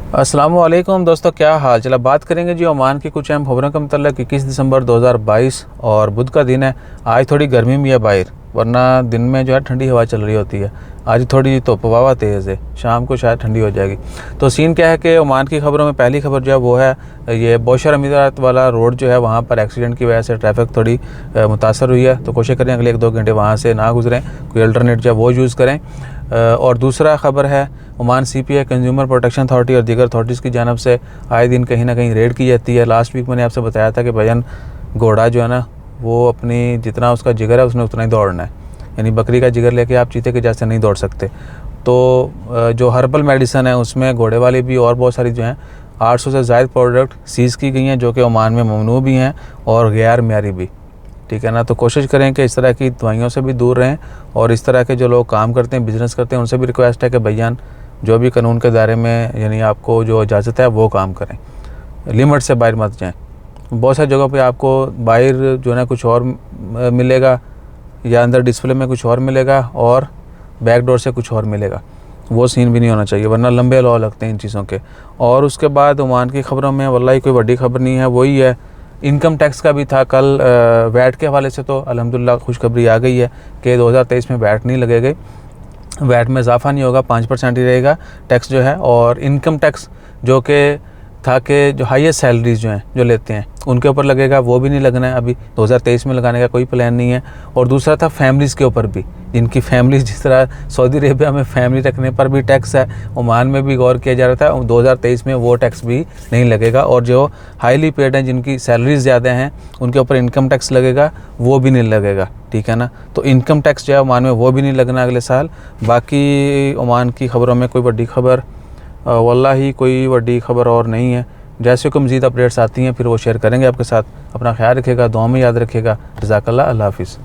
अस्सलामुअलैकुम दोस्तों, क्या हाल चला। बात करेंगे जी ओमान की कुछ अहम खबरों के मतलब 21 दिसंबर 2022 और बुध का दिन है। आज थोड़ी गर्मी भी है बाहर, वरना दिन में जो है ठंडी हवा चल रही होती है। आज थोड़ी धूप हवा तेज़ है, शाम को शायद ठंडी हो जाएगी। तो सीन क्या है कि ओमान की खबरों में पहली खबर जो है वो है ये बोशर अमीरात वाला रोड जो है वहाँ पर एक्सीडेंट की वजह से ट्रैफिक थोड़ी मुतासर हुई है। तो कोशिश करें अगले 1-2 घंटे वहाँ से ना गुजरें, कोई अल्टरनेट जो है वो यूज़ करें। और दूसरा खबर है Oman CPI consumer protection authority और दीगर अथॉरिटीज़ की जानब से आए दिन कहीं ना कहीं रेड की जाती है। लास्ट वीक मैंने आपसे बताया था कि भाईजान घोड़ा जो है ना वो अपनी जितना उसका जिगर है उसने उतना ही दौड़ना है, यानी बकरी का जिगर लेके आप चीते के जैसे नहीं दौड़ सकते। तो जो हर्बल मेडिसन है उसमें घोड़े वाली भी और बहुत सारी जो हैं 800 से ज़ायद प्रोडक्ट सीज़ की गई हैं जो कि ओमान में ममनू भी हैं और गैर म्यारी भी, ठीक है ना। तो कोशिश करें कि इस तरह की दवाइयों से भी दूर रहें और इस तरह के जो लोग काम करते हैं, बिज़नेस करते हैं, उनसे भी रिक्वेस्ट है कि भैया जो भी कानून के दायरे में यानी आपको जो इजाज़त है वो काम करें, लिमिट से बाहर मत जाएं। बहुत सारी जगहों पे आपको बाहर जो है ना कुछ और मिलेगा या अंदर डिस्प्ले में कुछ और मिलेगा और बैक डोर से कुछ और मिलेगा। वो सीन भी नहीं होना चाहिए, वरना लंबे लॉ लगते हैं इन चीज़ों के। और उसके बाद ओमान की खबरों में वल्लाही कोई बड़ी खबर नहीं है, वही है इनकम टैक्स का भी था कल। वैट के हवाले से तो अल्हम्दुलिल्लाह खुशखबरी आ गई है कि 2023 में वैट नहीं लगेगी, वैट में इजाफा नहीं होगा, 5% ही रहेगा टैक्स जो है। और इनकम टैक्स जो कि था कि जो हाईएस्ट सैलरीज जो हैं जो लेते हैं उनके ऊपर लगेगा, वो भी नहीं लगना है, अभी 2023 में लगाने का कोई प्लान नहीं है। और दूसरा था फैमिलीज़ के ऊपर भी, जिनकी फैमिलीज जिस तरह सऊदी अरेबिया में फैमिली रखने पर भी टैक्स है, ओमान में भी गौर किया जा रहा था। 2023 में वो टैक्स भी नहीं लगेगा। और जो हाईली पेड हैं जिनकी सैलरीज ज़्यादा हैं उनके ऊपर इनकम टैक्स लगेगा, वो भी नहीं लगेगा, ठीक है ना। तो इनकम टैक्स जो है ओमान में वो भी नहीं लगना अगले साल। बाकी ओमान की खबरों में कोई बड़ी खबर वल्लाही कोई बड़ी खबर और नहीं है। जैसे कोई मज़ीद अपडेट्स आती हैं फिर वो शेयर करेंगे आपके साथ। अपना ख्याल रखिएगा, दुआ में याद रखिएगा। जज़ाकल्लाह, अल्लाह हाफ़िज़।